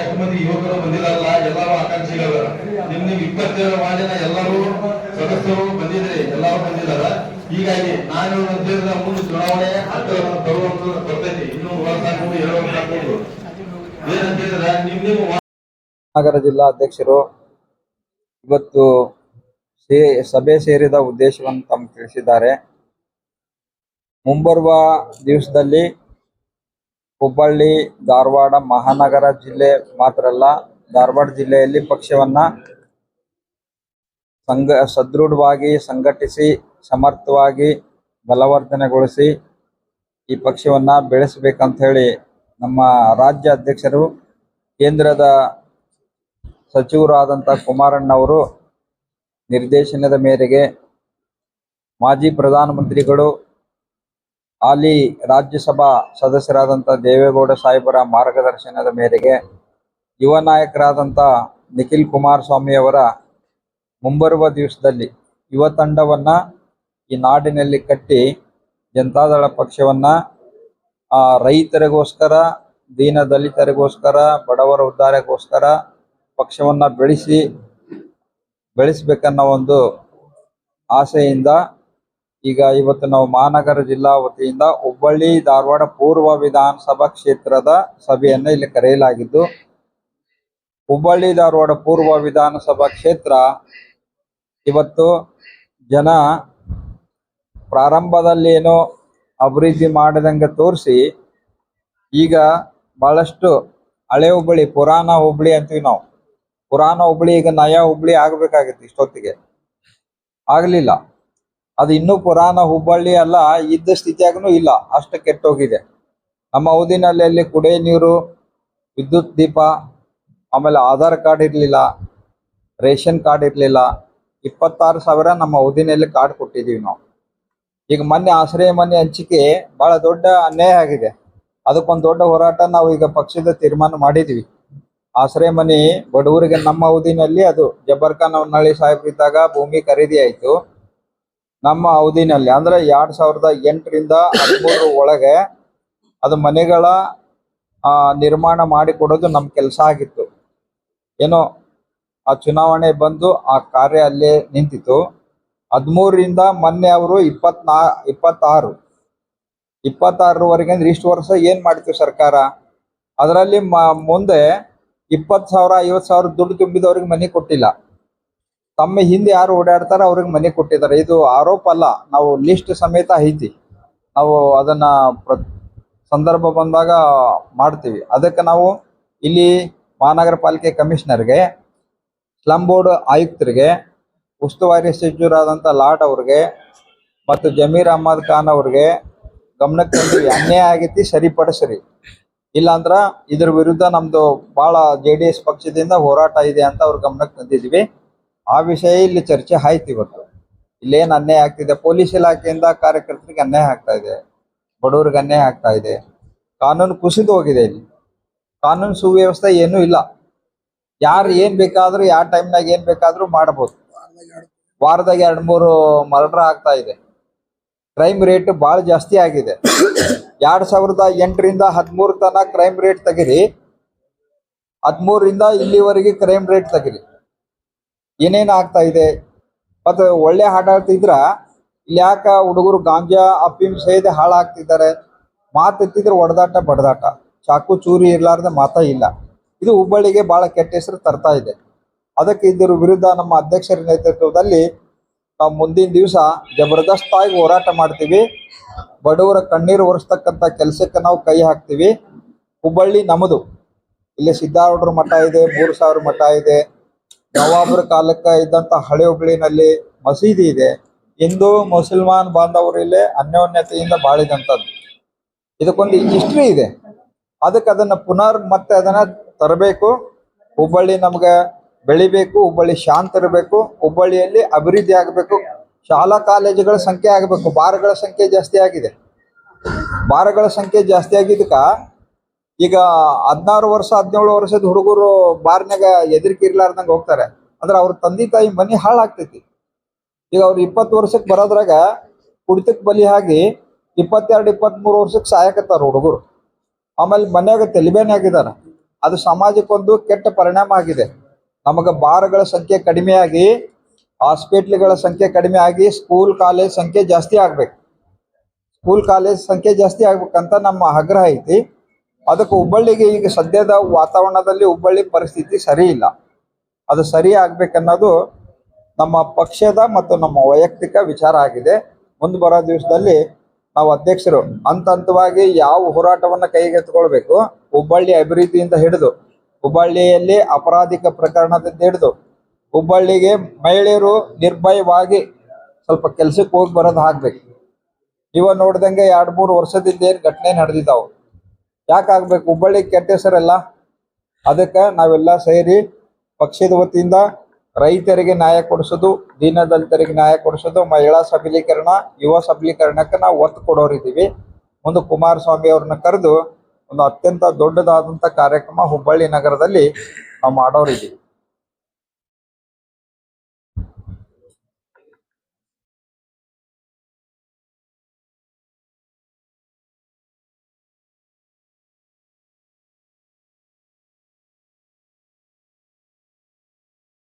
ಎಷ್ಟು ಮಂದಿ ಯುವಕರು ಬಂದಿರಲ್ಲ, ಎಲ್ಲರೂ ಆಕಾಂಕ್ಷಿಗಳು. ನಿಮ್ 27 ವಾರ್ಡಿನ ಎಲ್ಲರೂ ಸದಸ್ಯರು ಬಂದಿದ್ರಿ, ಎಲ್ಲರೂ ಬಂದಿದ್ದಾರೆ. ಹೀಗಾಗಿ ನಾನು ಮುಂದೆ ಚುನಾವಣೆ ಬರುವಂತ ಬರ್ತೈತಿ. ಇನ್ನು 1 ವರ್ಷ 2 ವರ್ಷ ಆಗ್ಬೋದು. ಏನಂತಿದ್ರೆ ನಿಮ್ಮ ನಗರ ಜಿಲ್ಲಾಧ್ಯಕ್ಷರು ಇವತ್ತು ಸಭೆ ಸೇರಿದ ಉದ್ದೇಶವನ್ನು ತಮ್ಮ ತಿಳಿಸಿದ್ದಾರೆ. ಮುಂಬರುವ ದಿವಸದಲ್ಲಿ ಹುಬ್ಬಳ್ಳಿ ಧಾರವಾಡ ಮಹಾನಗರ ಜಿಲ್ಲೆ ಮಾತ್ರ ಅಲ್ಲ, ಧಾರವಾಡ ಜಿಲ್ಲೆಯಲ್ಲಿ ಪಕ್ಷವನ್ನ ಸದೃಢವಾಗಿ ಸಂಘಟಿಸಿ ಸಮರ್ಥವಾಗಿ ಬಲವರ್ಧನೆಗೊಳಿಸಿ ಈ ಪಕ್ಷವನ್ನ ಬೆಳೆಸಬೇಕಂತ ಹೇಳಿ ನಮ್ಮ ರಾಜ್ಯ ಅಧ್ಯಕ್ಷರು ಕೇಂದ್ರದ ಸಚಿವರಾದಂಥ ಕುಮಾರಣ್ಣವರು ನಿರ್ದೇಶನದ ಮೇರೆಗೆ ಮಾಜಿ ಪ್ರಧಾನಮಂತ್ರಿಗಳು ಹಾಲಿ ರಾಜ್ಯಸಭಾ ಸದಸ್ಯರಾದಂಥ ದೇವೇಗೌಡ ಸಾಹೇಬರ ಮಾರ್ಗದರ್ಶನದ ಮೇರೆಗೆ ಯುವ ನಾಯಕರಾದಂಥ ನಿಖಿಲ್ ಕುಮಾರಸ್ವಾಮಿ ಅವರ ಮುಂಬರುವ ದಿವಸದಲ್ಲಿ ಯುವ ತಂಡವನ್ನ ಈ ನಾಡಿನಲ್ಲಿ ಕಟ್ಟಿ ಜನತಾದಳ ಪಕ್ಷವನ್ನ ರೈತರಿಗೋಸ್ಕರ, ದೀನ ದಲಿತರಿಗೋಸ್ಕರ, ಬಡವರ ಉದ್ಧಾರಕ್ಕೋಸ್ಕರ ಪಕ್ಷವನ್ನ ಬೆಳೆಸಬೇಕನ್ನೋ ಒಂದು ಆಸೆಯಿಂದ ಈಗ ಇವತ್ತು ನಾವು ಮಹಾನಗರ ಜಿಲ್ಲಾ ವತಿಯಿಂದ ಹುಬ್ಬಳ್ಳಿ ಧಾರವಾಡ ಪೂರ್ವ ವಿಧಾನಸಭಾ ಕ್ಷೇತ್ರದ ಸಭೆಯನ್ನು ಇಲ್ಲಿ ಕರೆಯಲಾಗಿದ್ದು, ಹುಬ್ಬಳ್ಳಿ ಧಾರವಾಡ ಪೂರ್ವ ವಿಧಾನಸಭಾ ಕ್ಷೇತ್ರ ಇವತ್ತು ಜನ ಪ್ರಾರಂಭದಲ್ಲಿ ಏನೋ ಅಭಿವೃದ್ಧಿ ಮಾಡಿದಂಗೆ ತೋರಿಸಿ ಈಗ ಬಹಳಷ್ಟು ಹಳೆ ಹುಬ್ಬಳ್ಳಿ, ಪುರಾಣ ಹುಬ್ಬಳ್ಳಿ ಅಂತೀವಿ ನಾವು. ಪುರಾಣ ಹುಬ್ಬಳ್ಳಿ ಈಗ ನಯ ಹುಬ್ಬಳ್ಳಿ ಆಗ್ಬೇಕಾಗಿತ್ತು, ಇಷ್ಟೊತ್ತಿಗೆ ಆಗ್ಲಿಲ್ಲ. ಅದು ಇನ್ನೂ ಪುರಾಣ ಹುಬ್ಬಳ್ಳಿ ಅಲ್ಲ, ಇದ್ದ ಸ್ಥಿತಿಯಾಗೂ ಇಲ್ಲ, ಅಷ್ಟು ಕೆಟ್ಟೋಗಿದೆ. ನಮ್ಮ ಅವಧಿನಲ್ಲಿ ಅಲ್ಲಿ ಕುಡಿಯ ನೀರು, ವಿದ್ಯುತ್ ದೀಪ, ಆಮೇಲೆ ಆಧಾರ್ ಕಾರ್ಡ್ ಇರಲಿಲ್ಲ, ರೇಷನ್ ಕಾರ್ಡ್ ಇರಲಿಲ್ಲ. 26,000 ನಮ್ಮ ಅವಧಿನಲ್ಲಿ ಕಾರ್ಡ್ ಕೊಟ್ಟಿದ್ದೀವಿ ನಾವು. ಈಗ ಮೊನ್ನೆ ಆಶ್ರಯ ಮನೆ ಹಂಚಿಕೆ ಬಹಳ ದೊಡ್ಡ ಅನ್ಯಾಯ ಆಗಿದೆ. ಅದಕ್ಕೊಂದು ದೊಡ್ಡ ಹೋರಾಟ ನಾವು ಈಗ ಪಕ್ಷದ ತೀರ್ಮಾನ ಮಾಡಿದ್ವಿ. ಆಶ್ರಯ ಮನೆ ಬಡವರಿಗೆ ನಮ್ಮ ಅವಧಿನಲ್ಲಿ, ಅದು ಜಬ್ಬರ್ ಖಾನ್ ಹೊನ್ನಾಳಿ ಸಾಹೇಬ್ರು ಇದ್ದಾಗ ಭೂಮಿ ಖರೀದಿ ಆಯಿತು. ನಮ್ಮ ಅವಧಿನಲ್ಲಿ ಅಂದ್ರೆ 2008ರಿಂದ 13 ಒಳಗೆ ಅದು ಮನೆಗಳ ನಿರ್ಮಾಣ ಮಾಡಿಕೊಡೋದು ನಮ್ಮ ಕೆಲಸ ಆಗಿತ್ತು. ಏನೋ ಆ ಚುನಾವಣೆ ಬಂದು ಆ ಕಾರ್ಯ ಅಲ್ಲೇ ನಿಂತಿತ್ತು. 13ರಿಂದ ಮೊನ್ನೆ ಅವರು 26ರವರೆಗೆ ಅಂದ್ರೆ ಇಷ್ಟು ವರ್ಷ ಏನ್ ಮಾಡ್ತೀವಿ ಸರ್ಕಾರ, ಅದರಲ್ಲಿ ಮುಂದೆ 20,000 50,000 ದುಡ್ಡು ತುಂಬಿದವ್ರಿಗೆ ಮನೆ ಕೊಟ್ಟಿಲ್ಲ. ತಮ್ಮ ಹಿಂದೆ ಯಾರು ಓಡಾಡ್ತಾರ ಅವ್ರಿಗೆ ಮನೆ ಕೊಟ್ಟಿದ್ದಾರೆ. ಇದು ಆರೋಪ ಅಲ್ಲ, ನಾವು ಲಿಸ್ಟ್ ಸಮೇತ ಐತಿ. ನಾವು ಅದನ್ನ ಸಂದರ್ಭ ಬಂದಾಗ ಮಾಡ್ತೀವಿ. ಅದಕ್ಕೆ ನಾವು ಇಲ್ಲಿ ಮಹಾನಗರ ಪಾಲಿಕೆ ಕಮಿಷನರ್ಗೆ, ಸ್ಲಂ ಬೋರ್ಡ್ ಆಯುಕ್ತರಿಗೆ, ಉಸ್ತುವಾರಿ ಸಚಿವರಾದಂಥ ಲಾಟ್ ಅವ್ರಿಗೆ ಮತ್ತು ಜಮೀರ್ ಅಹಮದ್ ಖಾನ್ ಅವ್ರಿಗೆ ಗಮನಕ್ಕೆ ತಂದ್ವಿ. ಅನ್ಯಾಯ ಆಗೈತಿ, ಸರಿಪಡಿಸ್ರಿ, ಇಲ್ಲಾಂದ್ರ ಇದ್ರ ವಿರುದ್ಧ ನಮ್ದು ಭಾಳ JDS ಪಕ್ಷದಿಂದ ಹೋರಾಟ ಇದೆ ಅಂತ ಅವ್ರ ಗಮನಕ್ಕೆ ತಂದಿದ್ವಿ. ಆ ವಿಷಯ ಇಲ್ಲಿ ಚರ್ಚೆ ಆಯ್ತು. ಇವತ್ತು ಇಲ್ಲೇನು ಅನ್ಯಾಯ ಆಗ್ತಿದೆ, ಪೊಲೀಸ್ ಇಲಾಖೆಯಿಂದ ಕಾರ್ಯಕರ್ತರಿಗೆ ಅನ್ಯಾಯ ಆಗ್ತಾ ಇದೆ, ಬಡವರಿಗೆ ಅನ್ಯಾಯ ಆಗ್ತಾ ಇದೆ, ಕಾನೂನು ಕುಸಿದು ಹೋಗಿದೆ. ಇಲ್ಲಿ ಕಾನೂನು ಸುವ್ಯವಸ್ಥೆ ಏನೂ ಇಲ್ಲ. ಯಾರು ಏನ್ ಬೇಕಾದ್ರೂ ಯಾವ ಟೈಮ್ನಾಗ ಏನ್ ಬೇಕಾದ್ರೂ ಮಾಡಬಹುದು. ವಾರದಾಗ 2-3 ಮರ್ಡರ್ ಆಗ್ತಾ ಇದೆ. ಕ್ರೈಮ್ ರೇಟ್ ಭಾಳ ಜಾಸ್ತಿ ಆಗಿದೆ. 2008ರಿಂದ 13 ತನಕ ಕ್ರೈಮ್ ರೇಟ್ ತೆಗಿರಿ, 13ರಿಂದ ಇಲ್ಲಿವರೆಗೆ ಕ್ರೈಮ್ ರೇಟ್ ತೆಗಿರಿ, ಏನೇನು ಆಗ್ತಾ ಇದೆ. ಮತ್ತು ಒಳ್ಳೆ ಹಾಡಾಡ್ತಿದ್ರ ಇಲ್ಲಿ ಯಾಕ ಹುಡುಗರು ಗಾಂಜಾ ಅಫೀಮ್ ಸೇದೆ ಹಾಳಾಗ್ತಿದ್ದಾರೆ. ಮಾತೆತ್ತಿದ್ರೆ ಒಡೆದಾಟ ಬಡದಾಟ, ಚಾಕು ಚೂರಿ ಇರ್ಲಾರ್ದ ಮಾತಾ ಇಲ್ಲ. ಇದು ಹುಬ್ಬಳ್ಳಿಗೆ ಬಹಳ ಕೆಟ್ಟ ಹೆಸರು ತರ್ತಾ ಇದೆ. ಅದಕ್ಕೆ ಇದರ ವಿರುದ್ಧ ನಮ್ಮ ಅಧ್ಯಕ್ಷರ ನೇತೃತ್ವದಲ್ಲಿ ನಾವು ಮುಂದಿನ ದಿವಸ ಜಬರ್ದಸ್ತಾಗಿ ಹೋರಾಟ ಮಾಡ್ತೀವಿ. ಬಡವರ ಕಣ್ಣೀರು ಒರೆಸ್ತಕ್ಕಂಥ ಕೆಲಸಕ್ಕೆ ನಾವು ಕೈ ಹಾಕ್ತೀವಿ. ಹುಬ್ಬಳ್ಳಿ ನಮ್ಮದು. ಇಲ್ಲಿ ಸಿದ್ದಾರೂಢರ ಮಠ ಇದೆ, 3,000 ಮಠ ಇದೆ. ನವಾಬರ ಕಾಲಕ್ಕೆ ಇದ್ದಂಥ ಹಳೆ ಹುಬ್ಬಳ್ಳಿನಲ್ಲಿ ಮಸೀದಿ ಇದೆ. ಹಿಂದೂ ಮುಸಲ್ಮಾನ್ ಬಾಂಧವರು ಇಲ್ಲೇ ಅನ್ಯೋನ್ಯತೆಯಿಂದ ಬಾಳಿದಂಥದ್ದು. ಇದಕ್ಕೊಂದು ಹಿಸ್ಟ್ರಿ ಇದೆ. ಅದಕ್ಕೆ ಅದನ್ನ ಮತ್ತೆ ಅದನ್ನ ತರಬೇಕು. ಹುಬ್ಬಳ್ಳಿ ನಮ್ಗೆ ಬೆಳಿಬೇಕು, ಹುಬ್ಬಳ್ಳಿ ಶಾಂತ ಇರಬೇಕು, ಹುಬ್ಬಳ್ಳಿಯಲ್ಲಿ ಅಭಿವೃದ್ಧಿ ಆಗಬೇಕು, ಶಾಲಾ ಕಾಲೇಜುಗಳ ಸಂಖ್ಯೆ ಆಗಬೇಕು. ಬಾರ್ಗಳ ಸಂಖ್ಯೆ ಜಾಸ್ತಿ ಆಗಿದೆ. ಬಾರ್ಗಳ ಸಂಖ್ಯೆ ಜಾಸ್ತಿ ಆಗಿದ್ದಕ್ಕ ಈಗ 16 ವರ್ಷ 17 ವರ್ಷದ ಹುಡುಗರು ಬಾರ್ನಾಗ ಎದರಿಕೆ ಇರ್ಲಾರ್ದಂಗೆ ಹೋಗ್ತಾರೆ. ಅಂದ್ರೆ ಅವ್ರ ತಂದೆ ತಾಯಿ ಮನೆ ಹಾಳಾಗ್ತೈತಿ. ಈಗ ಅವ್ರು 20 ವರ್ಷಕ್ಕೆ ಬರೋದ್ರಾಗ ಕುಡಿತಕ್ಕೆ ಬಲಿ ಆಗಿ 22-23 ವರ್ಷಕ್ಕೆ ಸಾಯಕತ್ತಾರ ಹುಡುಗರು. ಆಮೇಲೆ ಮನ್ಯಾಗ ತೆಲಿಬೇನೆ ಆಗಿದಾರ. ಅದು ಸಮಾಜಕ್ಕೊಂದು ಕೆಟ್ಟ ಪರಿಣಾಮ ಆಗಿದೆ. ನಮಗೆ ಬಾರ್ಗಳ ಸಂಖ್ಯೆ ಕಡಿಮೆಯಾಗಿ, ಹಾಸ್ಪಿಟ್ಲ್ಗಳ ಸಂಖ್ಯೆ ಕಡಿಮೆ ಆಗಿ, ಸ್ಕೂಲ್ ಕಾಲೇಜ್ ಸಂಖ್ಯೆ ಜಾಸ್ತಿ ಆಗ್ಬೇಕು. ಸ್ಕೂಲ್ ಕಾಲೇಜ್ ಸಂಖ್ಯೆ ಜಾಸ್ತಿ ಆಗ್ಬೇಕಂತ ನಮ್ಮ ಆಗ್ರಹ ಐತಿ. ಅದಕ್ಕೆ ಹುಬ್ಬಳ್ಳಿಗೆ ಈಗ ಸದ್ಯದ ವಾತಾವರಣದಲ್ಲಿ ಹುಬ್ಬಳ್ಳಿ ಪರಿಸ್ಥಿತಿ ಸರಿ ಇಲ್ಲ. ಅದು ಸರಿ ಆಗ್ಬೇಕನ್ನೋದು ನಮ್ಮ ಪಕ್ಷದ ಮತ್ತು ನಮ್ಮ ವೈಯಕ್ತಿಕ ವಿಚಾರ ಆಗಿದೆ. ಮುಂದೆ ಬರೋ ದಿವಸದಲ್ಲಿ ನಾವು ಅಧ್ಯಕ್ಷರು ಹಂತ ಹಂತವಾಗಿ ಯಾವ ಹೋರಾಟವನ್ನ ಕೈಗೆತ್ತಿಕೊಳ್ಬೇಕು, ಹುಬ್ಬಳ್ಳಿ ಅಭಿವೃದ್ಧಿಯಿಂದ ಹಿಡಿದು, ಹುಬ್ಬಳ್ಳಿಯಲ್ಲಿ ಅಪರಾಧಿಕ ಪ್ರಕರಣದಿಂದ ಹಿಡಿದು, ಹುಬ್ಬಳ್ಳಿಗೆ ಮಹಿಳೆಯರು ನಿರ್ಭಯವಾಗಿ ಸ್ವಲ್ಪ ಕೆಲ್ಸಕ್ಕೆ ಹೋಗಿ ಬರೋದು ಆಗ್ಬೇಕು. ಇವ ನೋಡ್ದಂಗೆ 2-3 ವರ್ಷದಿಂದ ಏನ್ ಘಟನೆ ನಡೆದಿದ್ದಾವೆ, ಯಾಕಾಗ್ಬೇಕು? ಹುಬ್ಬಳ್ಳಿ ಕೆಟ್ಟ ಹೆಸರಲ್ಲ. ಅದಕ್ಕೆ ನಾವೆಲ್ಲ ಸೇರಿ ಪಕ್ಷದ ವತಿಯಿಂದ ರೈತರಿಗೆ ನ್ಯಾಯ ಕೊಡಿಸೋದು, ದೀನದಲಿತರಿಗೆ ನ್ಯಾಯ ಕೊಡಿಸೋದು, ಮಹಿಳಾ ಸಬಲೀಕರಣ, ಯುವ ಸಬಲೀಕರಣಕ್ಕೆ ನಾವು ಒತ್ತು ಕೊಡೋರಿದ್ದೀವಿ. ಮುಂದೆ ಕುಮಾರಸ್ವಾಮಿ ಅವ್ರನ್ನ ಕರೆದು ಒಂದು ಅತ್ಯಂತ ದೊಡ್ಡದಾದಂಥ ಕಾರ್ಯಕ್ರಮ ಹುಬ್ಬಳ್ಳಿ ನಗರದಲ್ಲಿ ನಾವು ಮಾಡೋರಿದ್ದೀವಿ.